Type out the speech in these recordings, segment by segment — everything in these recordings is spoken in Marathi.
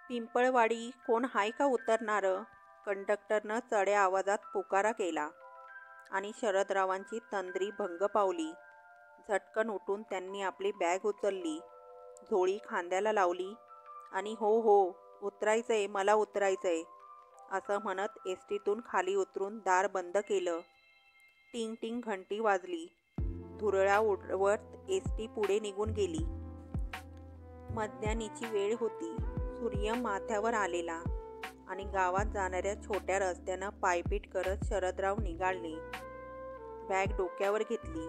पिंपळवाडी कोण हाय का उतरणारं? कंडक्टरनं चढ्या आवाजात पुकारा केला आणि शरदरावांची तंद्री भंग पावली. झटकन उठून त्यांनी आपली बॅग उचलली, झोळी खांद्याला लावली आणि हो हो उतरायचंय, मला उतरायचंय असं म्हणत एसटीतून खाली उतरून दार बंद केलं. टिंग टिंग घंटी वाजली. धुरळा उडवत एसटी पुढे निघून गेली. मध्याह्नाची वेळ होती. सूर्य माथ्यावर आलेला आणि गावात जाणाऱ्या छोट्या रस्त्यानं पायपीट करत शरदराव निघाले. बॅग डोक्यावर घेतली,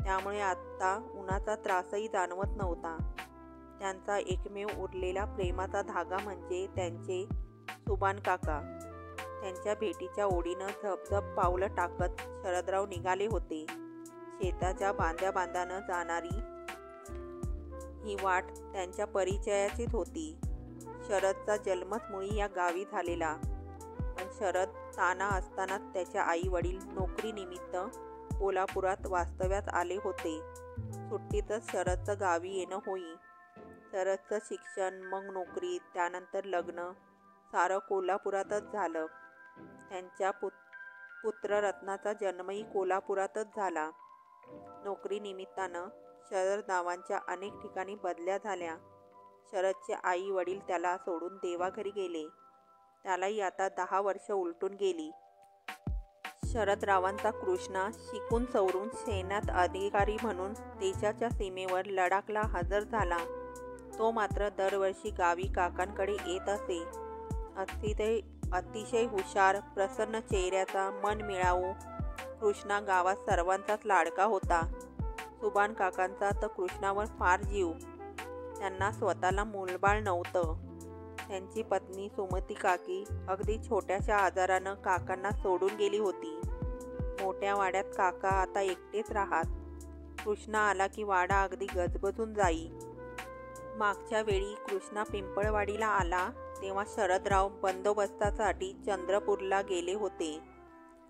त्यामुळे आत्ता उन्हाचा त्रासही जाणवत नव्हता. त्यांचा एकमेव उरलेला प्रेमाचा धागा म्हणजे त्यांचे सुभान काका. त्यांच्या भेटीच्या ओढीनं झपझप पावलं टाकत शरदराव निघाले होते. शेताच्या बांध्या बांधानं जाणारी ही वाट त्यांच्या परिचयाचीच होती. शरदचा जन्मच मुळी या गावी झालेला, पण शरद ताना असतानाच त्याच्या आई वडील नोकरीनिमित्त कोल्हापुरात वास्तव्यात आले होते. सुट्टीतच शरदचं गावी येणं होई. शरदचं शिक्षण, मग नोकरी, त्यानंतर लग्न सारं कोल्हापुरातच झालं. त्यांच्या पुत्ररत्नाचा जन्मही कोल्हापुरातच झाला. नोकरीनिमित्तानं शरदरावांच्या अनेक ठिकाणी बदल्या झाल्या. शरदचे आई वडील त्याला सोडून देवाघरी गेले. त्यालाही आता 10 वर्ष उलटून गेली. शरदरावांचा कृष्णा शिकून सवरून सैन्यात अधिकारी म्हणून देशाच्या सीमेवर लडाखला हजर झाला. तो मात्र दरवर्षी गावी काकांकडे येत असे. अतिशय हुशार, प्रसन्न चेहऱ्याचा, मनमिळावू कृष्णा गावात सर्वांचाच लाडका होता. सुभान काकांचा तर कृष्णावर फार जीव. त्यांना स्वतःला मूलबाळ नव्हतं. त्यांची पत्नी सुमती काकी अगदी छोट्याशा आजारानं काकांना सोडून गेली होती. मोठ्या वाड्यात काका आता एकटेच राहत. कृष्णा आला की वाडा अगदी गजबजून जाई. मागच्या वेळी कृष्णा पिंपळवाडीला आला तेव्हा शरदराव बंदोबस्तासाठी चंद्रपूरला गेले होते.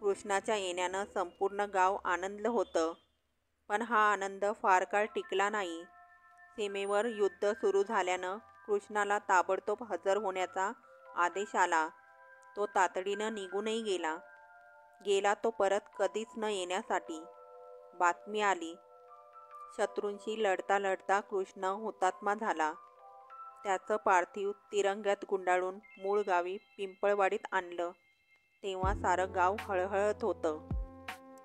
कृष्णाच्या येण्यानं संपूर्ण गाव आनंदलं होतं. पण हा आनंद फार काळ टिकला नाही. सीमेवर युद्ध सुरू झाल्यानं कृष्णाला ताबडतोब हजर होण्याचा आदेश आला. तो तातडीनं निघूनही गेला तो परत कधीच न येण्यासाठी. बातमी आली, शत्रूंशी लढता लढता कृष्ण हुतात्मा झाला. त्याचं पार्थिव तिरंग्यात गुंडाळून मूळ गावी पिंपळवाडीत आणलं तेव्हा सारं गाव हळहळत होतं.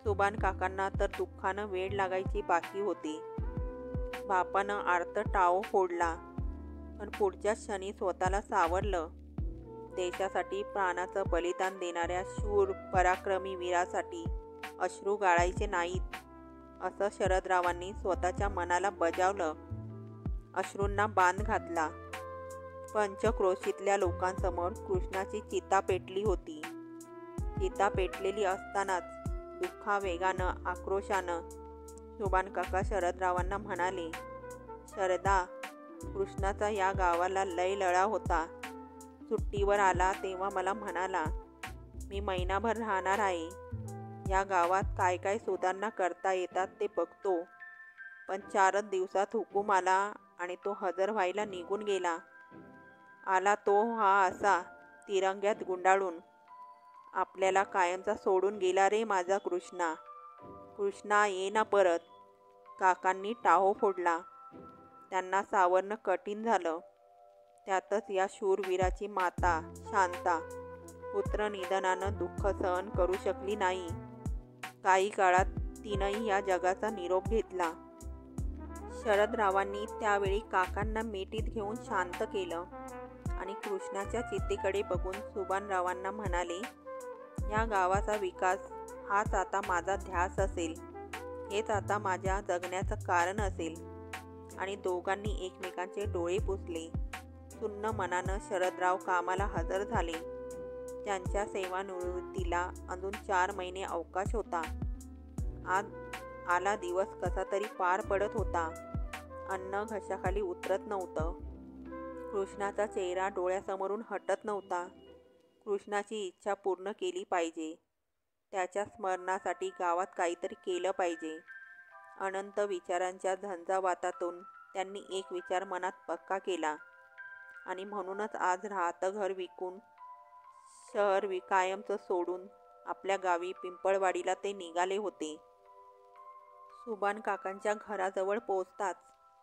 सुभान काकांना तर दुःखानं वेड लागायची बाकी होती. बापानं आर्त टाळो फोडला, पण पुढच्याच क्षणी स्वतःला सावरलं. देशासाठी प्राणाचं बलिदान देणाऱ्या शूर पराक्रमी वीरासाठी अश्रू गाळायचे नाहीत, असं शरदरावांनी स्वतःच्या मनाला बजावलं. अश्रूंना बांध घातला. पंचक्रोशीतल्या लोकांसमोर कृष्णाची चिता पेटली होती. चिता पेटलेली असतानाच दुःखावेगानं, आक्रोशानं सुभान काका शरदरावांना म्हणाले, शरदा, कृष्णाचा या गावाला लय लळा होता. सुट्टीवर आला तेव्हा मला म्हणाला, मी महिनाभर राहणार आहे. या गावात काय काय सुधारणा करता येतात ते बघतो. पण 4च दिवसात हुकूम आला आणि तो हजर व्हायला निघून गेला. आला तो हा असा, तिरंग्यात गुंडाळून. आपल्याला कायमचा सोडून गेला रे माझा कृष्णा. कृष्णा ये ना परत. काकांनी टाहो फोडला. त्यांना सावरणं कठीण झालं. त्यातच या शूरवीराची माता शांता पुत्रनिधनानं दुःख सहन करू शकली नाही. काही काळात तिनंही या जगाचा निरोप घेतला. शरदरावांनी त्यावेळी काकांना मिठीत घेऊन शांत केलं आणि कृष्णाच्या चितेकडे बघून सुभानरावांना म्हणाले, या गावाचा विकास हाच आता माझा ध्यास असेल. हेच आता माझ्या जगण्याचं कारण असेल. आणि दोघांनी एकमेकांचे डोळे पुसले. सुन्न मनानं शरदराव कामाला हजर झाले. त्यांच्या सेवानिवृत्तीला अजून 4 महिने अवकाश होता. आज आला दिवस कसा तरी पार पडत होता. अन्न घशाखाली उतरत नव्हतं. कृष्णाचा चेहरा डोळ्यासमोरून हटत नव्हता. कृष्णाची इच्छा पूर्ण केली पाहिजे. त्याच्या स्मरणासाठी गावात काहीतरी केलं पाहिजे. अनंत विचारांच्या झंझावातातून त्यांनी एक विचार मनात पक्का केला. आणि म्हणूनच आज राहतं घर विकून शहर कायमचं सोडून आपल्या गावी पिंपळवाडीला ते निघाले होते. सुभान काकांच्या घराजवळ पोचताच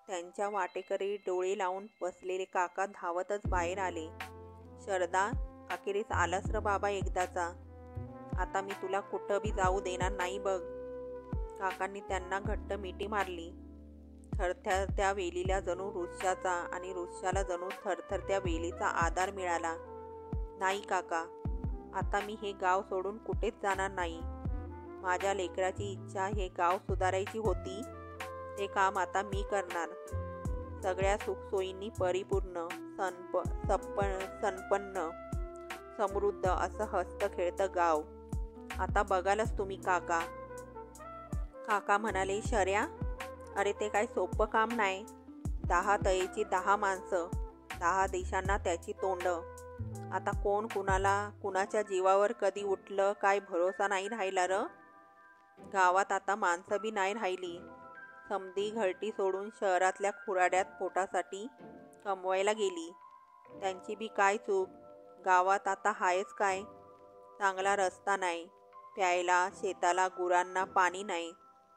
त्यांच्या वाटेकरी डोळे लावून बसलेले काका धावतच बाहेर आले. शरदा, अखेरीस आलास र बाबा एकदाचा. आता मी तुला कुठं बी जाऊ देणार नाही बघ. काकांनी त्यांना घट्ट मिठी मारली. थरथरत्या वेलीला जणू वृक्षाचा आणि वृक्षाला जणू थरथरत्या वेलीचा आधार मिळाला. नाही काका, आता मी हे गाव सोडून कुठेच जाणार नाही. माझ्या लेकराची इच्छा हे गाव सुधारायची होती. ते काम आता मी करणार. सगळ्या सुखसोयींनी परिपूर्ण, संपन्न, समृद्ध असं हसतं खेळतं गाव आता बघालच तुम्ही काका. काका म्हणाले, शर्या, अरे ते काय सोपं काम नाही. 10 तळेची 10 माणसं, 10 देशांना त्याची तोंड. आता कोण कुणाच्या जीवावर कधी उठलं काय भरोसा नाही राहिला र. गावात आता माणसं बी नाही राहिली. समधी घरटी सोडून शहरातल्या खुराड्यात पोटासाठी कमवायला गेली. त्यांची बी काय चूक. गावात आता हायच काय. चांगला रस्ता नाही, प्यायला, शेताला, गुरांना पाणी नाही,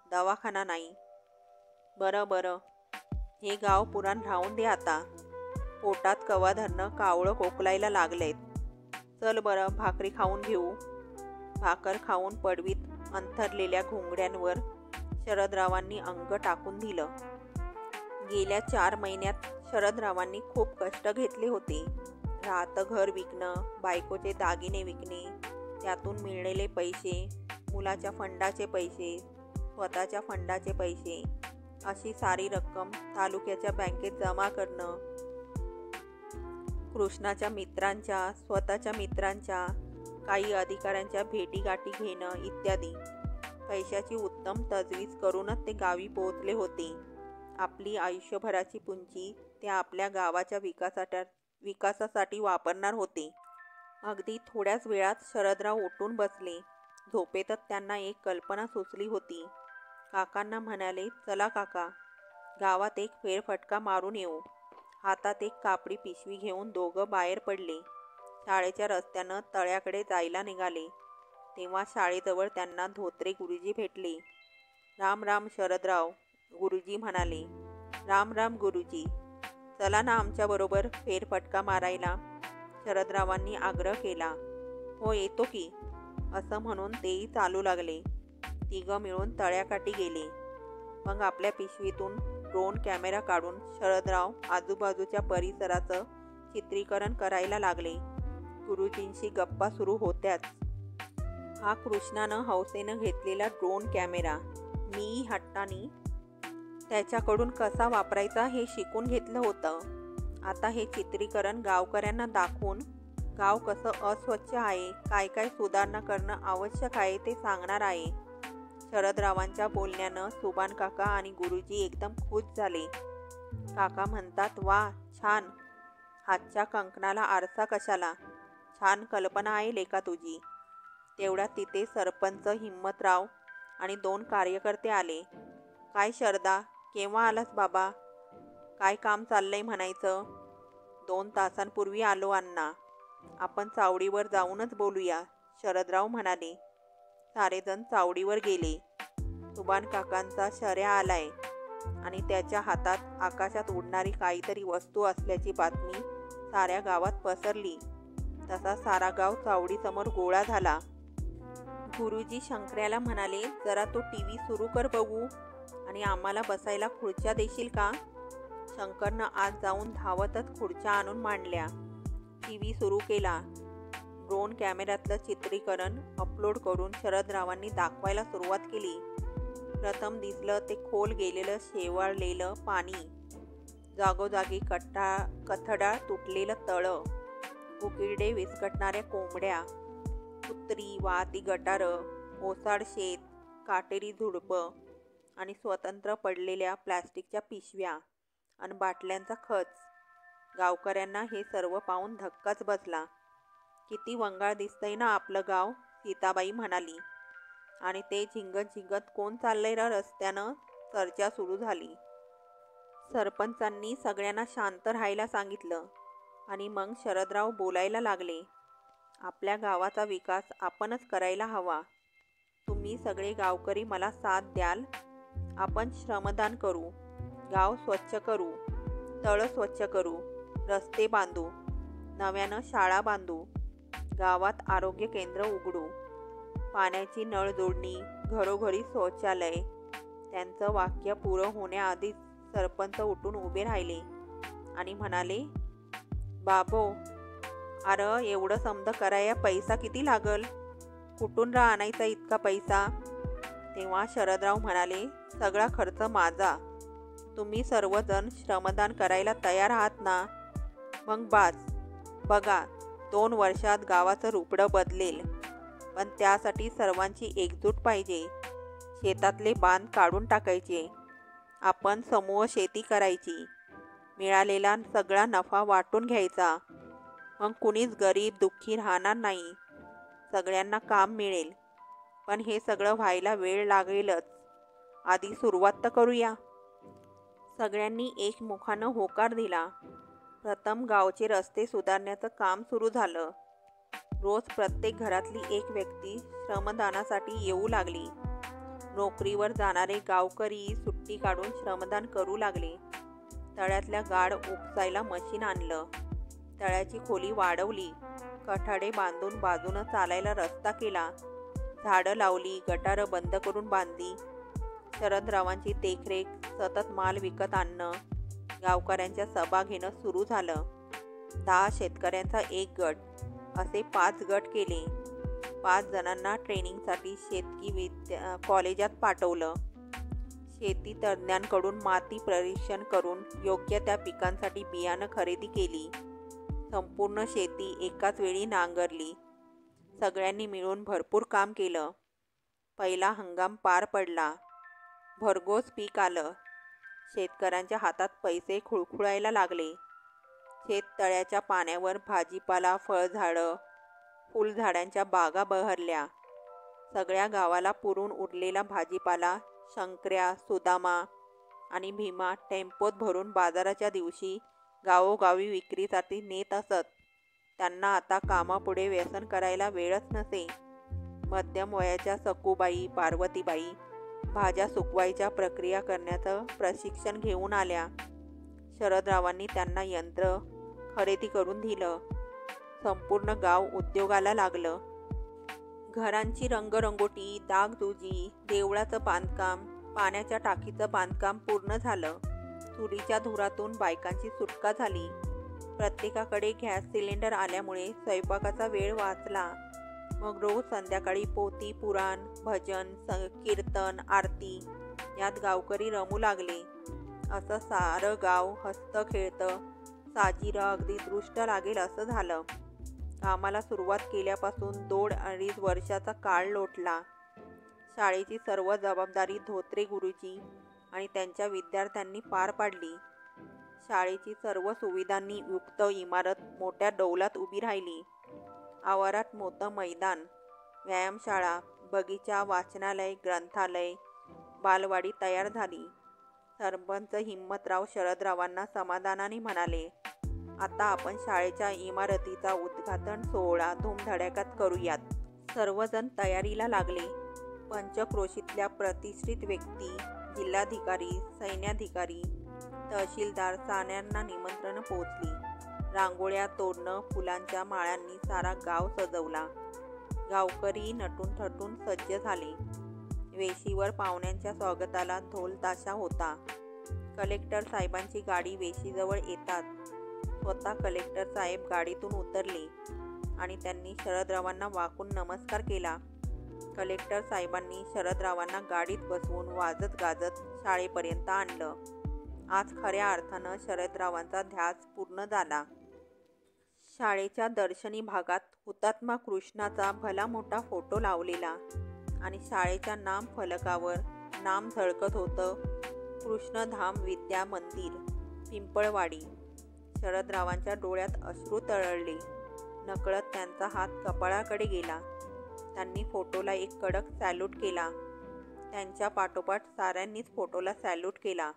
दवाखाना नाही. बरं, हे गाव पुराण राहून दे आता. पोटात कवा धरणं कावळं कोकलायला लागलेत. चल बरं, भाकरी खाऊन घेऊ. भाकर खाऊन पडवीत अंथरलेल्या घोंगड्यांवर शरदरावांनी अंग टाकून दिलं. गेल्या 4 महिन्यात शरदरावांनी खूप कष्ट घेतले होते. राहतं घर विकणं, बायकोचे दागिने विकणे, त्यातून मिळलेले पैसे, मुलाच्या फंडाचे पैसे, स्वतःच्या फंडाचे पैसे, अशी सारी रक्कम तालुक्याच्या बँकेत जमा करणं, कृष्णाच्या मित्रांच्या, स्वतःच्या मित्रांच्या, काही अधिकाऱ्यांच्या भेटीगाठी घेणं इत्यादी. पैशाची उत्तम तजवीज करूनच ते गावी पोहोचले होते. आपली आयुष्यभराची पुंजी ते आपल्या गावाच्या विकासासाठी वापरणार होते. अगदी थोड्याच वेळात शरदराव उठून बसले. झोपेतच त्यांना एक कल्पना सुचली होती. काकांना म्हणाले, चला काका, गावात एक फेरफटका मारून येऊ. हातात एक कापडी पिशवी घेऊन दोघं बाहेर पडले. शाळेच्या रस्त्यानं तळ्याकडे जायला निघाले. तेव्हा शाळेजवळ त्यांना धोत्रे गुरुजी भेटले. राम राम शरदराव, गुरुजी म्हणाले. राम राम गुरुजी, चला ना आमच्याबरोबर फेरफटका मारायला, शरदरावांनी आग्रह केला. हो येतो की, असं म्हणून तेही चालू लागले. तिघं मिळून तळ्याकाठी गेले. मग आपल्या पिशवीतून ड्रोन कॅमेरा काढून शरदराव आजूबाजूच्या परिसराचं चित्रीकरण करायला लागले. गुरुजींशी गप्पा सुरू होत्याच. हा कृष्णानं हौसेनं घेतलेला ड्रोन कॅमेरा मी हट्टानी त्याच्याकडून कसा वापरायचा हे शिकून घेतलं होतं. आता हे चित्रीकरण गावकऱ्यांना दाखवून गाव कसं अस्वच्छ आहे, काय काय सुधारणा करणं आवश्यक आहे ते सांगणार आहे. शरदरावांच्या बोलण्यानं सुभान काका आणि गुरुजी एकदम खुश झाले. काका म्हणतात, वा छान, हातच्या कंकणाला आरसा कशाला, छान कल्पना आहे लेका तुझी. तेवढ्यात तिथे सरपंच हिम्मतराव आणि 2 कार्यकर्ते आले. काय शरदा, केव्हा आलास बाबा, काय काम चाललंय म्हणायचं. 2 तासांपूर्वी आलो अण्णा, आपण चावडीवर जाऊनच बोलूया, शरदराव म्हणाले. सारेजण चावडीवर गेले. सुभान काकांचा शर्या आलाय आणि त्याच्या हातात आकाशात उडणारी काहीतरी वस्तू असल्याची बातमी साऱ्या गावात पसरली. तसा सारा गाव चावडीसमोर गोळा झाला. गुरुजी शंकर्याला म्हणाले, जरा तो टीव्ही सुरू कर बघू आणि आम्हाला बसायला खुर्च्या देशील का. शंकरनं आज जाऊन धावतच खुर्च्या आणून मांडल्या. टीव्ही सुरू केला. ड्रोन कॅमेऱ्यातलं चित्रीकरण अपलोड करून शरदरावांनी दाखवायला सुरुवात केली. प्रथम दिसलं ते खोल गेलेलं शेवाळलेलं पाणी, जागोजागी कथडाळ तुटलेलं तळं, उकिरडे विस्कटणाऱ्या कोंबड्या, कुत्री वाहती गटारं, ओसाड शेत, काटेरी झुडपं आणि स्वतंत्र पडलेल्या प्लॅस्टिकच्या पिशव्या आणि बाटल्यांचा खच. गावकऱ्यांना हे सर्व पाहून धक्काच बसला. किती वंगाळ दिसतंय ना आपलं गाव, सीताबाई म्हणाली. आणि ते झिंगत कोण चाललंय र रस्त्यानं, चर्चा सुरू झाली. सरपंचांनी सगळ्यांना शांत राहायला सांगितलं. आणि मग शरदराव बोलायला लागले. आपल्या गावाचा विकास आपणच करायला हवा. तुम्ही सगळे गावकरी मला साथ द्याल. आपण श्रमदान करू, गाव स्वच्छ करू, तळं स्वच्छ करू, रस्ते बांधू, नव्यानं शाळा बांधू, गावात आरोग्य केंद्र उघडू, पाण्याची नळ जोडणी, घरोघरी शौचालय. त्यांचं वाक्य पुरं होण्याआधीच सरपंच उठून उभे राहिले आणि म्हणाले, बाबो, अरे एवढं समद कराया पैसा किती लागल? कुठून आणायचा इतका पैसा? तेव्हा शरदराव म्हणाले, सगळा खर्च माझा. तुम्ही सर्वजण श्रमदान करायला तयार आहात ना? मग बघा 2 वर्षात गावाचं रूपडं बदलेल. पण त्यासाठी सर्वांची एकजूट पाहिजे. शेतातले बांध काढून टाकायचे. आपण समूह शेती करायची. मिळालेला सगळा नफा वाटून घ्यायचा. मग कुणीच गरीब दुःखी राहणार नाही. सगळ्यांना काम मिळेल. पण हे सगळं व्हायला वेळ लागेलच. आधी सुरुवात तर करूया. सगळ्यांनी एकमुखानं होकार दिला. प्रथम गावचे रस्ते सुधारण्याचं काम सुरू झालं. रोज प्रत्येक घरातली एक व्यक्ती श्रमदानासाठी येऊ लागली. नोकरीवर जाणारे गावकरी सुट्टी काढून श्रमदान करू लागले. तळ्यातल्या गाड उपसायला मशीन आणलं. तळ्याची खोली वाढवली. कठाडे बांधून बाजूनं चालायला रस्ता केला. झाडं लावली. गटारं बंद करून बांधली. शरदरावांची देखरेख, सतत माल विकत आणणं, गावकऱ्यांच्या सभा घेणं सुरू झालं. 10 शेतकऱ्यांचा एक गट, असे 5 गट केले. 5 जणांना ट्रेनिंगसाठी शेतकी कॉलेजात पाठवलं. शेती तज्ज्ञांकडून माती परीक्षण करून योग्य त्या पिकांसाठी बियाणं खरेदी केली. संपूर्ण शेती एकाच वेळी नांगरली. सगळ्यांनी मिळून भरपूर काम केलं. पहिला हंगाम पार पडला. भरघोस पीक आलं. शेतकऱ्यांच्या हातात पैसे खुळखुळायला लागले. शेततळ्याच्या पाण्यावर भाजीपाला, फळझाडं, फुलझाडांच्या बागा बहरल्या. सगळ्या गावाला पुरून उरलेला भाजीपाला शंकर्या, सुदामा आणि भीमा टेम्पोत भरून बाजाराच्या दिवशी गावोगावी विक्रीसाठी नेत असत. त्यांना आता कामापुढे व्यसन करायला वेळच नसे. मध्यम वयाच्या सखूबाई, पार्वतीबाई भाज्या सुकवायच्या प्रक्रिया करण्याचं प्रशिक्षण घेऊन आल्या. शरदरावांनी त्यांना यंत्र खरेदी करून दिलं. संपूर्ण गाव उद्योगाला लागलं. घरांची रंगरंगोटी, डागडुजी, देवळाचं बांधकाम, पाण्याच्या टाकीचं बांधकाम पूर्ण झालं. चुलीच्या धुरातून बायकांची सुटका झाली. प्रत्येकाकडे गॅस सिलेंडर आल्यामुळे स्वयंपाकाचा वेळ वाचला. मग रोज संध्याकाळी पोथी, पुराण, भजन, कीर्तन, आरती यात गावकरी रमू लागले. असं सारं गाव हसतं खेळतं, साजिरं, अगदी दृष्ट लागेल असं झालं. कामाला सुरुवात केल्यापासून 2-2.5 वर्षाचा काळ लोटला. शाळेची सर्व जबाबदारी धोत्रे गुरुजी आणि त्यांच्या विद्यार्थ्यांनी पार पाडली. शाळेची सर्व सुविधांनी युक्त इमारत मोठ्या डौलात उभी राहिली. आवारात मोठं मैदान, व्यायामशाळा, बगीचा, वाचनालय, ग्रंथालय, बालवाडी तयार झाली. सरपंच हिम्मतराव शरदरावांना समाधानाने म्हणाले, आता आपण शाळेच्या इमारतीचा उद्घाटन सोहळा धूमधडाक्यात करूयात. सर्वजण तयारीला लागले. पंचक्रोशीतल्या प्रतिष्ठित व्यक्ती, जिल्हाधिकारी, सैन्याधिकारी, तहसीलदार साऱ्यांना निमंत्रण पोहोचली. रांगोळ्या, तोरणं, फुलांच्या माळांनी सारा गाव सजवला. गावकरी नटून थटून सज्ज झाले. वेशीवर पाहुण्यांच्या स्वागताला ढोल ताशा होता. कलेक्टर साहेबांची गाडी वेशीजवळ येतात स्वतः कलेक्टर साहेब गाडीतून उतरले आणि त्यांनी शरदरावांना वाकून नमस्कार केला. कलेक्टर साहेबांनी शरदरावांना गाडीत बसवून वाजत गाजत शाळेपर्यंत आणलं. आज खऱ्या अर्थानं शरदरावांचा ध्यास पूर्ण झाला. शाळेच्या दर्शनी भागात हुतात्मा कृष्णाचा भला मोठा फोटो लावलेला आणि शाळेच्या नाम फलकावर नाम झळकत होतं, कृष्णधाम विद्या मंदिर, पिंपळवाडी. शरदरावांच्या डोळ्यात अश्रू तरळले. नकळत त्यांचा हात कपाळाकडे गेला. त्यांनी फोटोला एक कडक सॅल्यूट केला. त्यांच्या पाठोपाठ साऱ्यांनीच फोटोला सॅल्यूट केला.